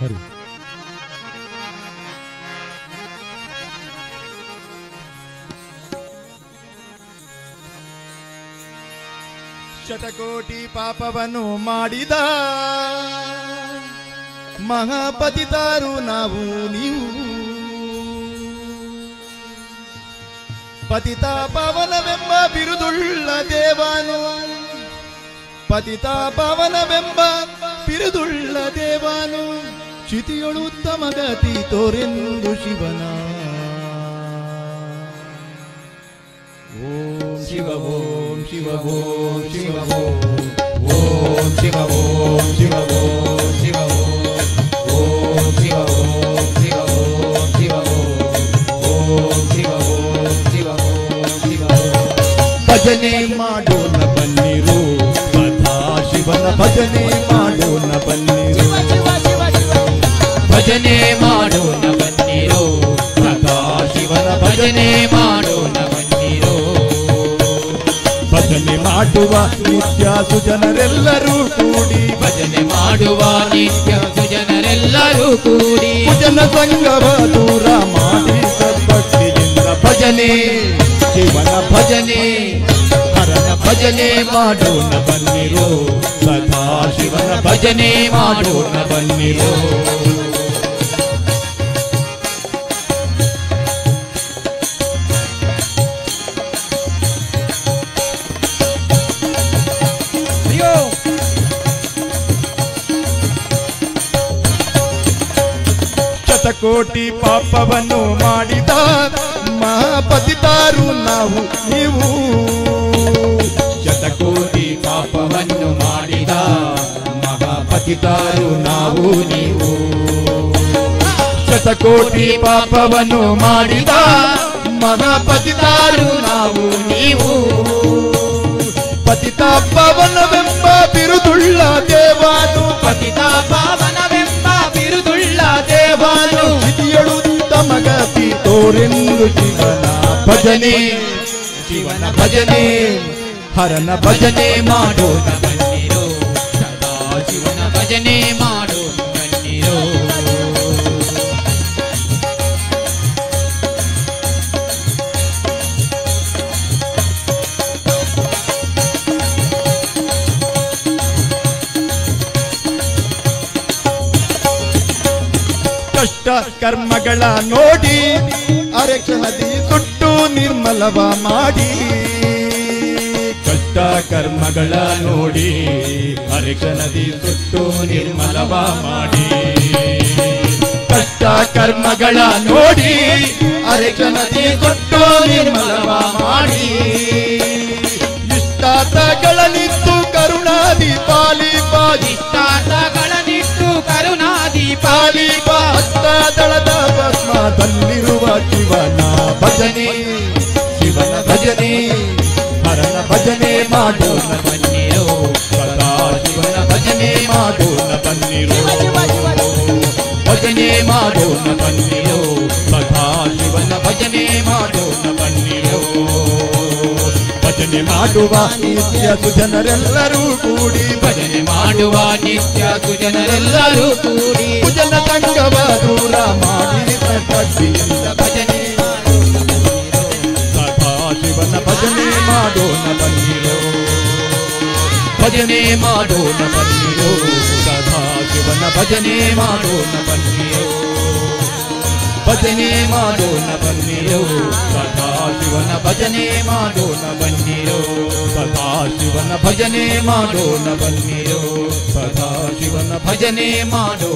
ಹರಿ. ಶತಕೋಟಿ ಪಾಪವನ್ನು ಮಾಡಿದ ಮಹಾಪತಿತಾರು ನಾವು ನೀವು. ಪತಿತ ಪಾವನವೆಂಬ ಬಿರುದುಳ್ಳ ದೇವನು, ಪತಿತ ಪಾವನವೆಂಬ ಬಿರುದುಳ್ಳ ದೇವನು, ಕ್ಷಿತಿಯೊಳು ಉತ್ತಮ ಗತಿ ತೋರೆಂದು ಶಿವನ. ಓಂ ಶಿವ ಓಂ ಶಿವ ಓಂ ಶಿವ ಓಂ ಶಿವ ಓಂ ಶಿವ ಓಂ ಶಿವ ಓಂ ಶಿವ ಓಂ ಶಿವ ಓಂ ಶಿವ ಓಂ ಶಿವ ಓಂ ಶಿವ ಓಂ ಶಿವ. ಭಜನೆ ಮಾಡೋಣ ಬನ್ನಿರು ಸದಾ ಶಿವನ, ಭಜನೆ ಮಾಡೋಣ ಬನ್ನಿರು, ಭಜನೆ ಮಾಡೋಣ ಬನ್ನಿರು ಸದಾ ಶಿವನ, ಭಜನೆ ಮಾಡೋಣ ಬನ್ನಿರು. ಭಜನೆ ಮಾಡುವ ನಿತ್ಯ ಸುಜನರೆಲ್ಲರೂ ಕೂಡಿ, ಭಜನೆ ಮಾಡುವ ನಿತ್ಯ ಸುಜನರೆಲ್ಲರೂ ಕೂಡಿ, ಭಜನ ಸಂಗವ ದೂರ ಮಾಡಿ ಸದ್ಭಕ್ತಿಯಿಂದ ಭಜನೆ ಶಿವನ ಭಜನೆ ಹರನ ಭಜನೆ ಮಾಡೋಣ ಬನ್ನಿರು ಸದಾ ಶಿವನ, ಭಜನೆ ಮಾಡೋಣ ಬನ್ನಿರು. ಶತಕೋಟಿ ಪಾಪವನ್ನು ಮಾಡಿದ ಮಹಾಪತಿತಾರು ನಾವು ನೀವು. ಶತಕೋಟಿ ಪಾಪವನ್ನು ಮಾಡಿದ ಮಹಾಪತಿತಾರು ನಾವು ನೀವು. ಶತಕೋಟಿ ಪಾಪವನ್ನು ಮಾಡಿದ ಮಹಾಪತಿತಾರು ನಾವು ನೀವು. ಪತಿತ ಪಾವನವೆಂಬ ಬಿರುದುಳ್ಳ ದೇವನು, ಪತಿತ ಪಾವನವೆಂಬ ಬಿರುದುಳ್ಳ ದೇವನು, ಕ್ಷಿತಿಯೊಳು ಉತ್ತಮ ಗತಿ ತೋರೆಂದು ಶಿವನ ಭಜನೆ ಶಿವನ ಭಜನೆ ಹರನ ಭಜನೆ ಮಾಡೋಣ ಬನ್ನಿರು ಸದಾ ಶಿವನ, ಭಜನೆ ಮಾಡೋಣ ಬನ್ನಿರು. ಕಷ್ಟ ಕರ್ಮಗಳ ನೋಡಿ ಅರೆಕ್ಷಣದಿ ಸುಟ್ಟು ನಿರ್ಮಲವ ಮಾಡಿ. ಕಷ್ಟ ಕರ್ಮಗಳ ನೋಡಿ ಅರೆಕ್ಷಣದಿ ಸುಟ್ಟು ನಿರ್ಮಲವ ಮಾಡಿ. ಕಷ್ಟ ಕರ್ಮಗಳ ನೋಡಿ ಅರೆಕ್ಷಣದಿ ಸುಟ್ಟು ನಿರ್ಮಲವ ಮಾಡಿ. ಇಷ್ಟಾರ್ಥಗಳನ್ನಿತ್ತು ಕರುಣಾದಿ ಪಾಲಿಪ, ಇಷ್ಟಾರ್ಥಗಳನ್ನಿಟ್ಟು ಕರುಣಾದಿ ಪಾಲಿಪ ಹಸ್ತದಳದ ಭಸ್ಮದಲ್ಲಿರುವ ಶಿವನ ಭಜನೆ ಶಿವನ ಭಜನೆ ಹರನ ಭಜನೆ ಮಾಡೋಣ ಬನ್ನಿರು ಸದಾ ಶಿವನ ಭಜನೆ ಮಾಡೋಣ ಬನ್ನಿರು. ಭಜನೆ ಮಾಡೋಣ ಬನ್ನಿರು ಸದಾ ಶಿವನ, ಭಜನೆ ಮಾಡೋಣ ಬನ್ನಿರು. ಭಜನೆ ಮಾಡುವ ನಿತ್ಯ ಸುಜನರೆಲ್ಲರೂ ಕೂಡಿ, ಭಜನೆ ಮಾಡುವ ನಿತ್ಯ ಸುಜನರೆಲ್ಲರೂ ಕೂಡಿ, ಭಜನ ಸಂಗವ ದೂರ ಮಾಡಿ ಭಕ್ತಿಯಿಂದ ಭಜನೆ ಸದಾ ಶಿವನ ಭಜನೆ ಮಾಡೋಣ ಬನ್ನಿರು. ಭಜನೆ ಮಾಡೋಣ ಬನ್ನಿರು ಸದಾ ಶಿವನ ಭಜನೆ ಮಾಡೋಣ ಬನ್ನಿರು. ಭಜನೆ ಮಾಡೋಣ ಬನ್ನಿರು ಸದಾ ಶಿವನ, ಭಜನೆ ಮಾಡೋಣ ಬನ್ನಿರು. ಸದಾ ಶಿವನ ಭಜನೆ ಮಾಡೋಣ ಬನ್ನಿರು. ಸದಾ ಶಿವನ ಭಜನೆ ಮಾಡೋ